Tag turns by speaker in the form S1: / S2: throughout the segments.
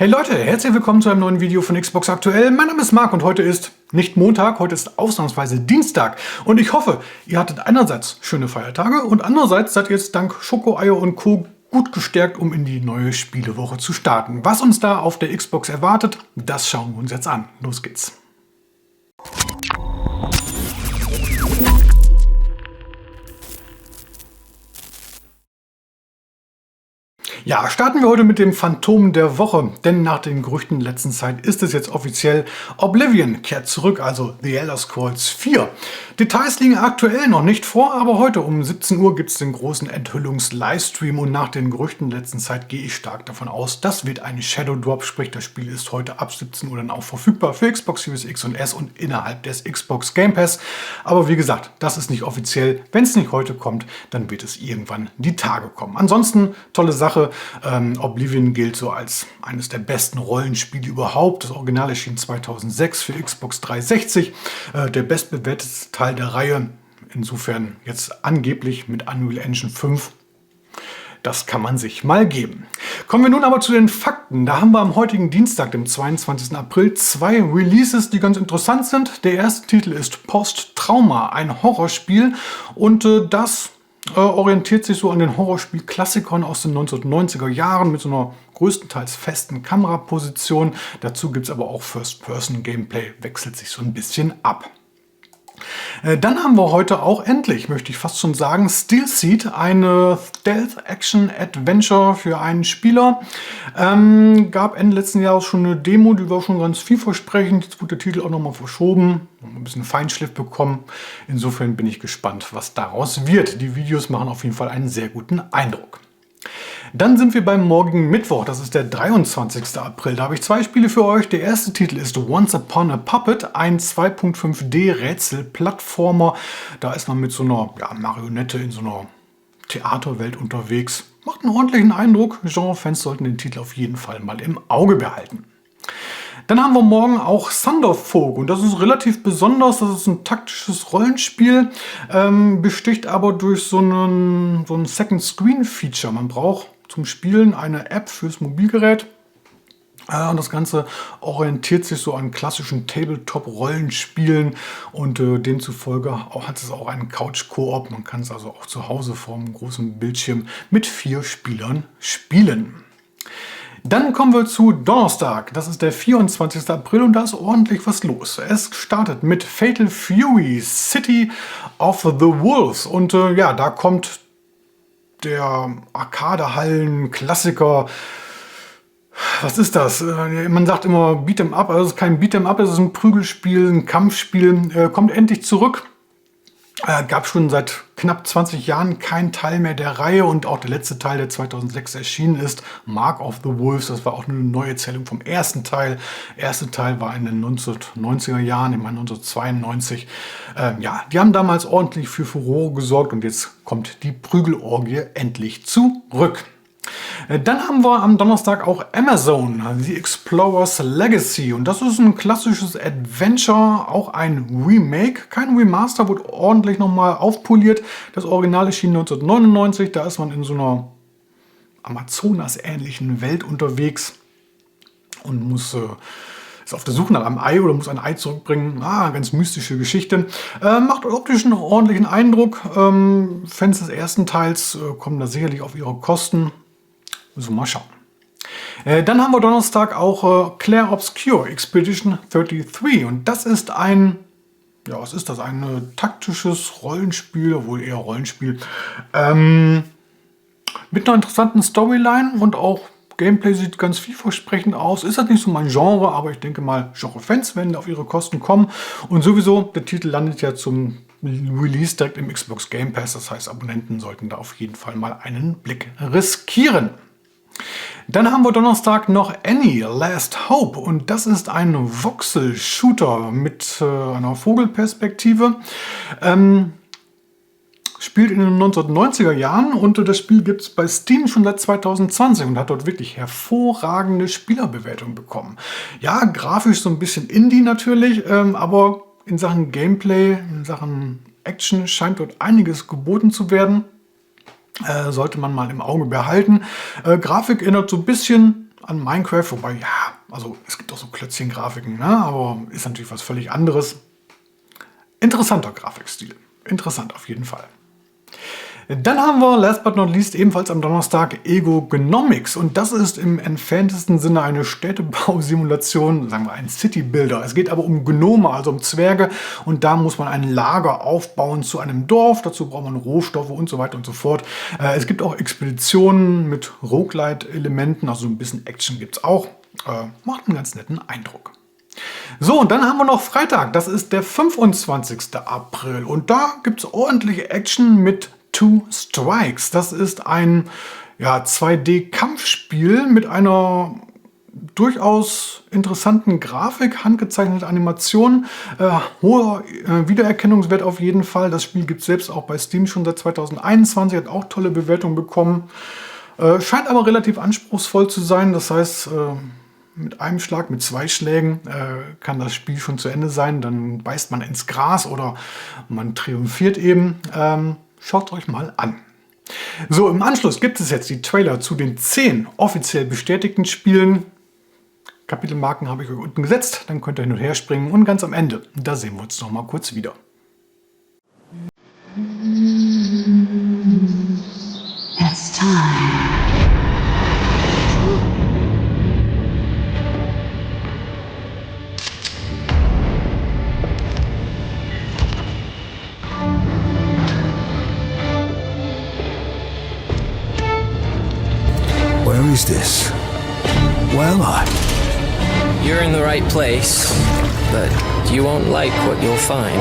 S1: Hey Leute, herzlich willkommen zu einem neuen Video von Xbox Aktuell. Mein Name ist Marc und heute ist nicht Montag, heute ist ausnahmsweise Dienstag. Und ich hoffe, ihr hattet einerseits schöne Feiertage und andererseits seid ihr jetzt dank Schokoeier und Co. gut gestärkt, um in die neue Spielewoche zu starten. Was uns da auf der Xbox erwartet, das schauen wir uns jetzt an. Los geht's. Ja, starten wir heute mit dem Phantom der Woche, denn nach den Gerüchten in letzter Zeit ist es jetzt offiziell: Oblivion kehrt zurück, also The Elder Scrolls 4. Details liegen aktuell noch nicht vor, aber heute um 17 Uhr gibt es den großen Enthüllungs-Livestream und nach den Gerüchten in letzter Zeit gehe ich stark davon aus, das wird ein Shadow Drop, sprich das Spiel ist heute ab 17 Uhr dann auch verfügbar für Xbox Series X und S und innerhalb des Xbox Game Pass. Aber wie gesagt, das ist nicht offiziell. Wenn es nicht heute kommt, dann wird es irgendwann die Tage kommen. Ansonsten tolle Sache. Oblivion gilt so als eines der besten Rollenspiele überhaupt. Das Original erschien 2006 für Xbox 360. Der bestbewertete Teil der Reihe. Insofern jetzt angeblich mit Unreal Engine 5. Das kann man sich mal geben. Kommen wir nun aber zu den Fakten. Da haben wir am heutigen Dienstag, dem 22. April, zwei Releases, die ganz interessant sind. Der erste Titel ist Post-Trauma, ein Horrorspiel. Und das orientiert sich so an den Horrorspiel-Klassikern aus den 1990er Jahren mit so einer größtenteils festen Kameraposition. Dazu gibt es aber auch First-Person-Gameplay, wechselt sich so ein bisschen ab. Dann haben wir heute auch endlich, möchte ich fast schon sagen, Stillseed, eine Stealth-Action-Adventure für einen Spieler. Gab Ende letzten Jahres schon eine Demo, die war schon ganz vielversprechend. Jetzt wurde der Titel auch nochmal verschoben, ein bisschen Feinschliff bekommen. Insofern bin ich gespannt, was daraus wird. Die Videos machen auf jeden Fall einen sehr guten Eindruck. Dann sind wir beim morgigen Mittwoch, das ist der 23. April. Da habe ich zwei Spiele für euch. Der erste Titel ist Once Upon a Puppet, ein 2.5D-Rätsel-Plattformer. Da ist man mit so einer Marionette in so einer Theaterwelt unterwegs. Macht einen ordentlichen Eindruck. Genre-Fans sollten den Titel auf jeden Fall mal im Auge behalten. Dann haben wir morgen auch Sunderfolk und das ist relativ besonders. Das ist ein taktisches Rollenspiel, besticht aber durch so ein Second-Screen-Feature. Man braucht zum Spielen eine App fürs Mobilgerät. Und das Ganze orientiert sich so an klassischen Tabletop-Rollenspielen und demzufolge hat es auch einen Couch-Koop. Man kann es also auch zu Hause vor einem großen Bildschirm mit 4 Spielern spielen. Dann kommen wir zu Donnerstag, das ist der 24. April und da ist ordentlich was los. Es startet mit Fatal Fury, City of the Wolves und da kommt der Arcade-Hallen-Klassiker. Was ist das? Man sagt immer Beat'em Up, also es ist kein Beat'em Up, es ist ein Prügelspiel, ein Kampfspiel, kommt endlich zurück. Gab schon seit knapp 20 Jahren keinen Teil mehr der Reihe und auch der letzte Teil, der 2006 erschienen ist, Mark of the Wolves, das war auch eine Neuerzählung vom ersten Teil. Der erste Teil war in den 1990er Jahren, ich meine 1992. Die haben damals ordentlich für Furore gesorgt und jetzt kommt die Prügelorgie endlich zurück. Dann haben wir am Donnerstag auch Amerzone, The Explorer's Legacy. Und das ist ein klassisches Adventure, auch ein Remake, kein Remaster, wurde ordentlich nochmal aufpoliert. Das Original erschien 1999, da ist man in so einer Amazonas-ähnlichen Welt unterwegs und ist auf der Suche nach einem Ei oder muss ein Ei zurückbringen. Ganz mystische Geschichte. Macht optisch einen ordentlichen Eindruck. Fans des ersten Teils kommen da sicherlich auf ihre Kosten. Müssen wir mal schauen. Dann haben wir Donnerstag auch Clair Obscur Expedition 33 und das ist ein taktisches Rollenspiel, obwohl eher Rollenspiel, mit einer interessanten Storyline und auch Gameplay sieht ganz vielversprechend aus. Ist das nicht so mein Genre, aber ich denke mal, Genre-Fans werden auf ihre Kosten kommen. Und sowieso, der Titel landet ja zum Release direkt im Xbox Game Pass. Das heißt, Abonnenten sollten da auf jeden Fall mal einen Blick riskieren. Dann haben wir Donnerstag noch Any Last Hope und das ist ein Voxel-Shooter mit einer Vogelperspektive. Spielt in den 1990er Jahren und das Spiel gibt es bei Steam schon seit 2020 und hat dort wirklich hervorragende Spielerbewertungen bekommen. Ja, grafisch so ein bisschen Indie natürlich, aber in Sachen Gameplay, in Sachen Action scheint dort einiges geboten zu werden. Sollte man mal im Auge behalten. Grafik erinnert so ein bisschen an Minecraft, wobei, ja, also es gibt auch so Klötzchen-Grafiken, ne? Aber ist natürlich was völlig anderes. Interessanter Grafikstil. Interessant auf jeden Fall. Dann haben wir, last but not least, ebenfalls am Donnerstag EcoGnomix. Und das ist im entferntesten Sinne eine Städtebausimulation, sagen wir ein City-Builder. Es geht aber um Gnome, also um Zwerge. Und da muss man ein Lager aufbauen zu einem Dorf. Dazu braucht man Rohstoffe und so weiter und so fort. Es gibt auch Expeditionen mit Roguelite-Elementen, also ein bisschen Action gibt es auch. Macht einen ganz netten Eindruck. So, und dann haben wir noch Freitag. Das ist der 25. April. Und da gibt es ordentliche Action mit Two Strikes. Das ist ein 2D-Kampfspiel mit einer durchaus interessanten Grafik, handgezeichnete Animation, hoher Wiedererkennungswert auf jeden Fall. Das Spiel gibt es selbst auch bei Steam schon seit 2021, hat auch tolle Bewertungen bekommen. Scheint aber relativ anspruchsvoll zu sein. Das heißt, mit einem Schlag, mit 2 Schlägen kann das Spiel schon zu Ende sein. Dann beißt man ins Gras oder man triumphiert eben. Schaut euch mal an. So, im Anschluss gibt es jetzt die Trailer zu den 10 offiziell bestätigten Spielen. Kapitelmarken habe ich euch unten gesetzt, dann könnt ihr hin und her springen. Und ganz am Ende, da sehen wir uns noch mal kurz wieder.
S2: It's time.
S3: Where is this? Where am I?
S4: You're in the right place, but you won't like what you'll find.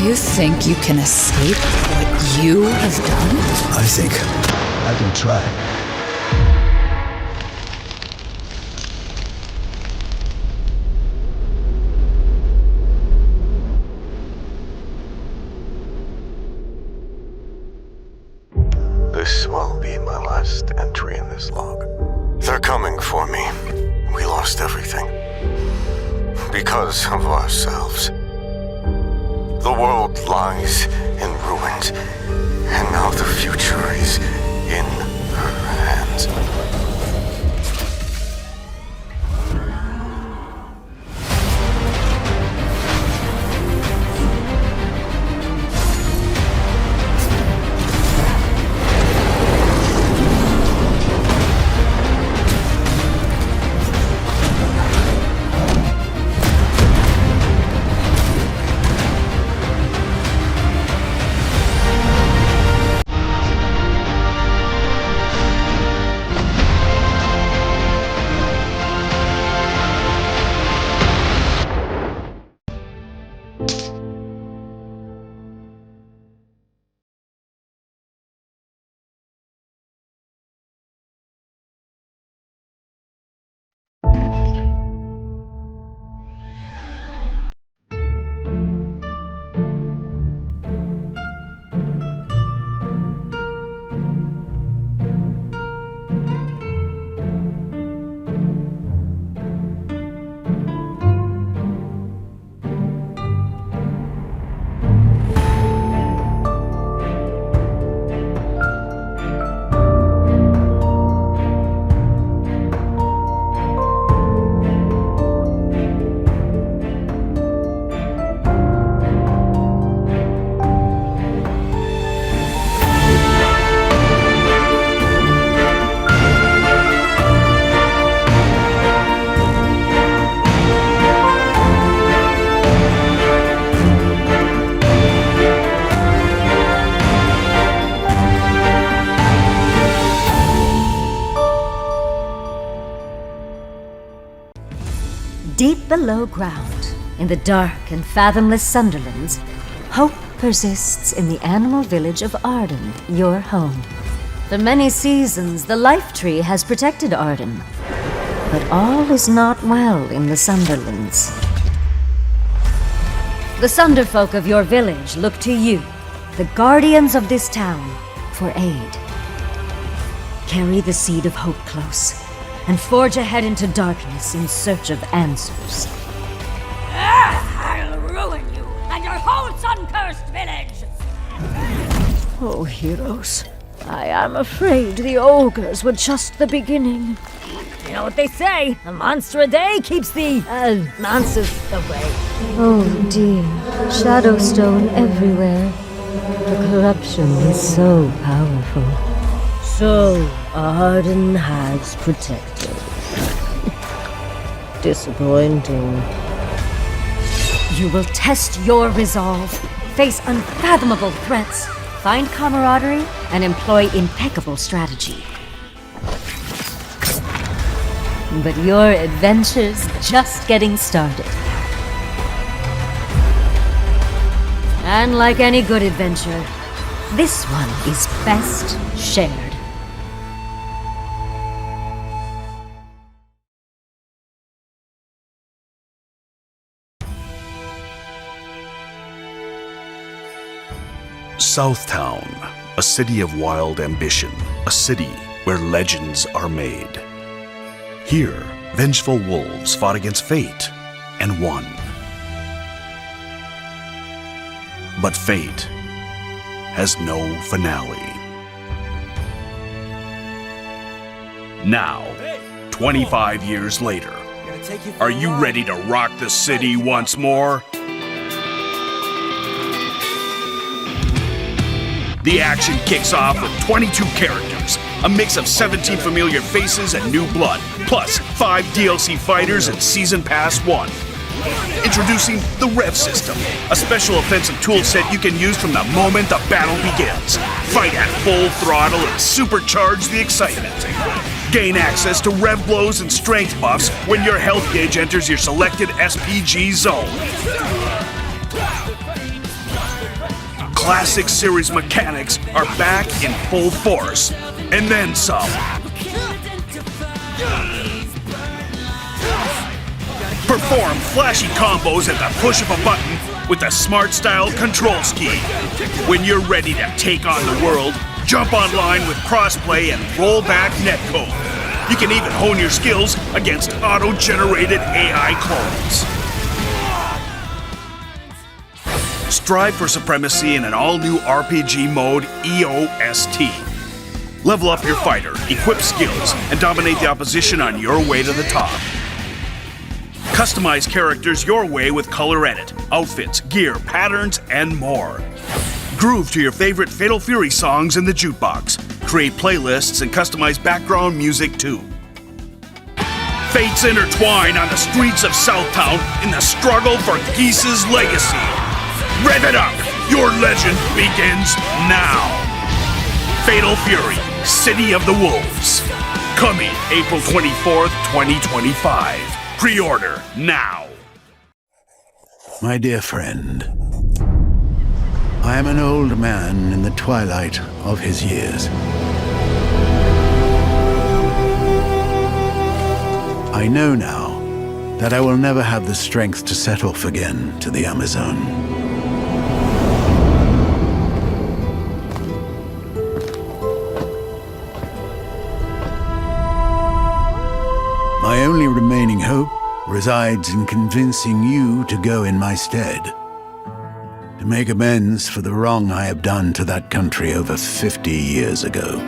S2: You think you can escape what you have done?
S3: I think I can try.
S5: This will be my last entry in this log. They're coming for me. We lost everything. Because of ourselves. The world lies in ruins, and now the future is in her hands.
S6: Deep below ground, in the dark and fathomless Sunderlands, hope persists in the animal village of Arden, your home. For many seasons, the Life Tree has protected Arden. But all is not well in the Sunderlands. The Sunderfolk of your village look to you, the guardians of this town, for aid. Carry the seed of hope close, and forge ahead into darkness in search of answers.
S7: I'll ruin you and your whole sun-cursed village!
S6: Oh, heroes. I am afraid the ogres were just the beginning. You know what they say, a monster a day keeps the, monsters away. Oh dear, Shadowstone everywhere. The corruption is so powerful. So, Arden has protected. Disappointing. You will test your resolve, face unfathomable threats, find camaraderie, and employ impeccable strategy. But your adventure's just getting started. And like any good adventure, this one is best shared.
S7: Southtown, a city of wild ambition, a city where legends are made. Here, vengeful wolves fought against fate and won. But fate has no finale. Now, 25 years later, are you ready to rock the city once more? The action kicks off with 22 characters, a mix of 17 familiar faces and new blood, plus 5 DLC fighters and Season Pass 1. Introducing the Rev System, a special offensive toolset you can use from the moment the battle begins. Fight at full throttle and supercharge the excitement. Gain access to Rev blows and strength buffs when your health gauge enters your selected SPG zone. Classic series mechanics are back in full force, and then some. Perform flashy combos at the push of a button with the Smart Style control scheme. When you're ready to take on the world, jump online with crossplay and rollback netcode. You can even hone your skills against auto-generated AI clones. Strive for supremacy in an all-new RPG mode, EOST. Level up your fighter, equip skills, and dominate the opposition on your way to the top. Customize characters your way with color edit, outfits, gear, patterns, and more. Groove to your favorite Fatal Fury songs in the jukebox. Create playlists and customize background music too. Fates intertwine on the streets of Southtown in the struggle for Geese's legacy. Rev it up! Your legend begins now! Fatal Fury, City of the Wolves. Coming April 24th, 2025. Pre-order now.
S3: My dear friend, I am an old man in the twilight of his years. I know now that I will never have the strength to set off again to the Amerzone. My only remaining hope resides in convincing you to go in my stead, to make amends for the wrong I have done to that country over 50 years ago.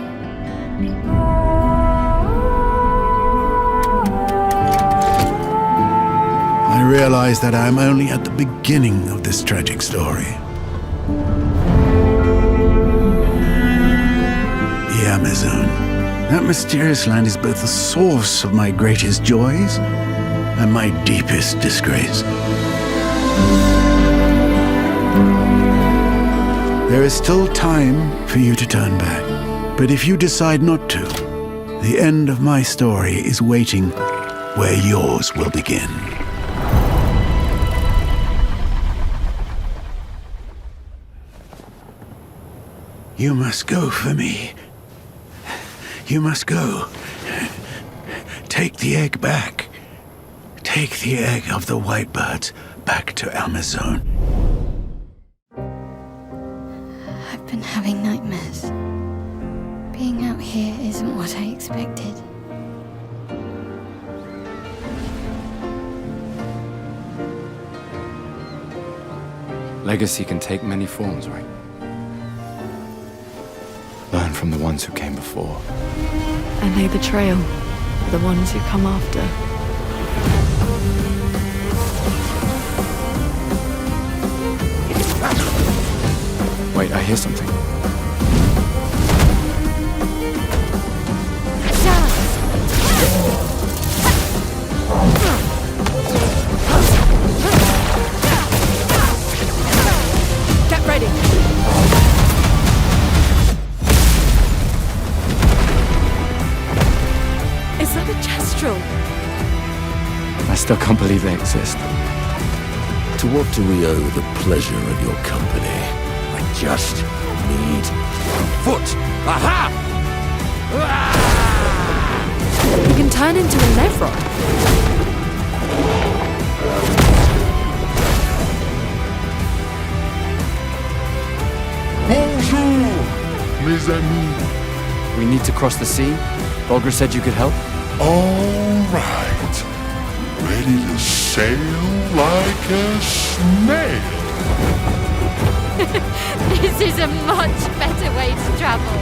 S3: I realize that I am only at the beginning of this tragic story. The Amerzone. That mysterious land is both the source of my greatest joys and my deepest disgrace. There is still time for you to turn back, but if you decide not to, the end of my story is waiting where yours will begin. You must go for me. You must go. Take the egg back. Take the egg of the white birds back to Amerzone.
S8: I've been having nightmares. Being out here isn't what I expected.
S9: Legacy can take many forms, right? from the ones who came before.
S10: And they betrayal for the ones who come after.
S9: Wait, I hear something.
S10: Get ready. Is that a Kestrel?
S9: I still can't believe they exist.
S3: To what do we owe the pleasure of your company? I just need a foot. Aha!
S10: You can turn into a Levron.
S3: Bonjour, mes amis.
S9: We need to cross the sea? Bulger said you could help?
S11: All right. Ready to sail like a snail.
S8: This is a much better way to travel.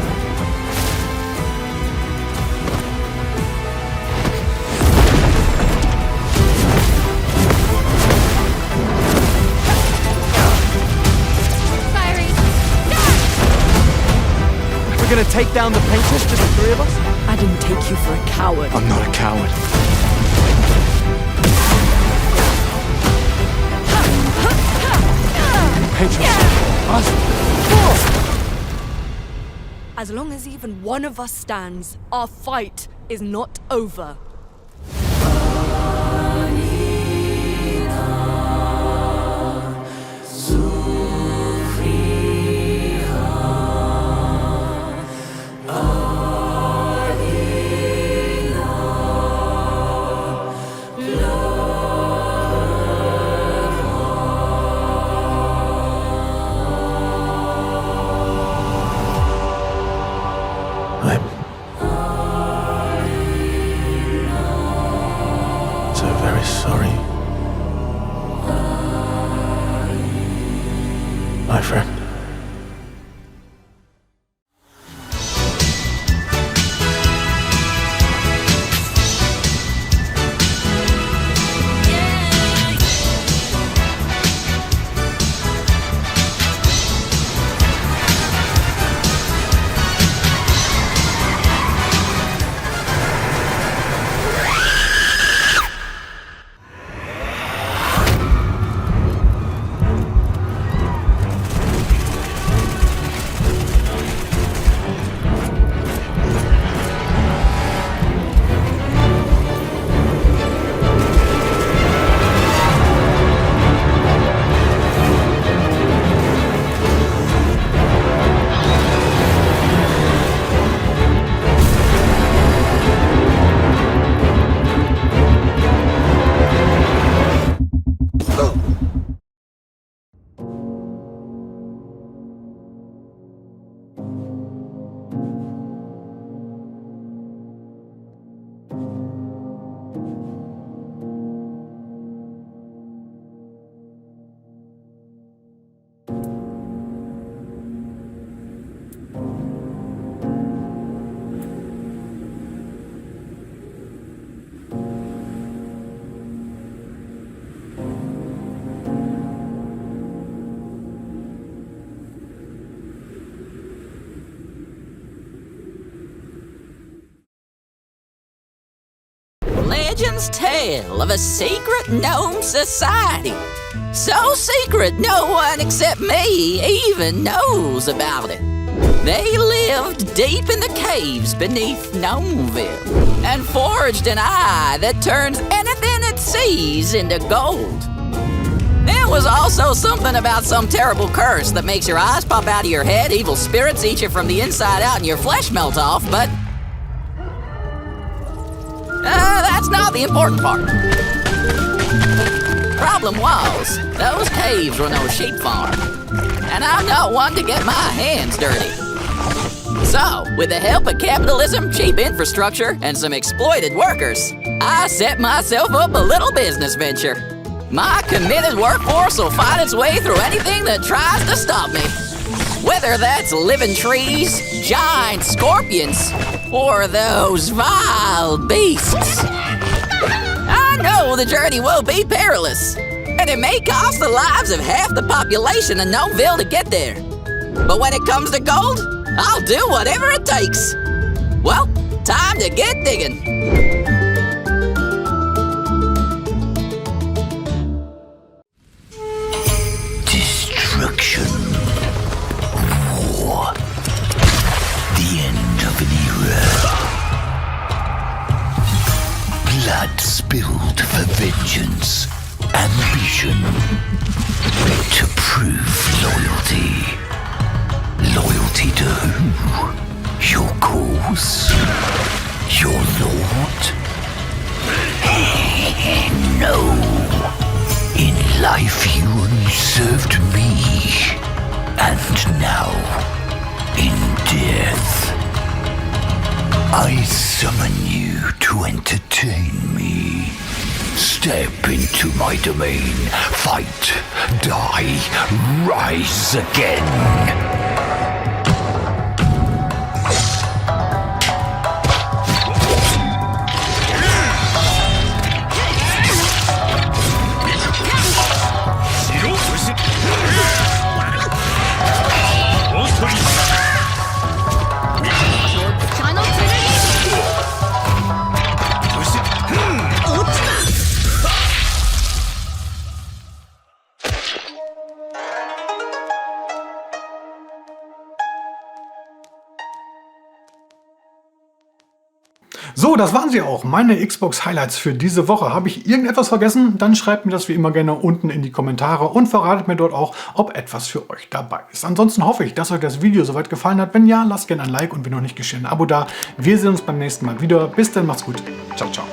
S8: Firing!
S9: We're gonna take down the painters, just the three of us?
S10: I didn't take you for a coward.
S9: I'm not a coward.
S10: As long as even one of us stands, our fight is not over.
S3: Sorry, my friend.
S12: Legend's tale of a secret gnome society. So secret no one except me even knows about it. They lived deep in the caves beneath Gnomeville and forged an eye that turns anything it sees into gold. There was also something about some terrible curse that makes your eyes pop out of your head, evil spirits eat you from the inside out, and your flesh melt off, but that's not the important part. Problem was, those caves were no sheep farm, and I'm not one to get my hands dirty. So, with the help of capitalism, cheap infrastructure, and some exploited workers, I set myself up a little business venture. My committed workforce will fight its way through anything that tries to stop me. Whether that's living trees, giant scorpions, or those vile beasts. I know the journey will be perilous, and it may cost the lives of half the population of Noville to get there. But when it comes to gold, I'll do whatever it takes. Well, time to get digging.
S13: Destruction. War. The end of an era. Blood spilled for vengeance. Ambition. To prove loyalty. Loyalty to who? Your cause? Your lord? No. In life you only served me. And now, in death, I summon you to entertain me. Step into my domain. Fight, die, rise again.
S1: So, das waren sie auch, meine Xbox Highlights für diese Woche. Habe ich irgendetwas vergessen? Dann schreibt mir das wie immer gerne unten in die Kommentare und verratet mir dort auch, ob etwas für euch dabei ist. Ansonsten hoffe ich, dass euch das Video soweit gefallen hat. Wenn ja, lasst gerne ein Like und wenn noch nicht geschehen, ein Abo da. Wir sehen uns beim nächsten Mal wieder. Bis dann, macht's gut. Ciao, ciao.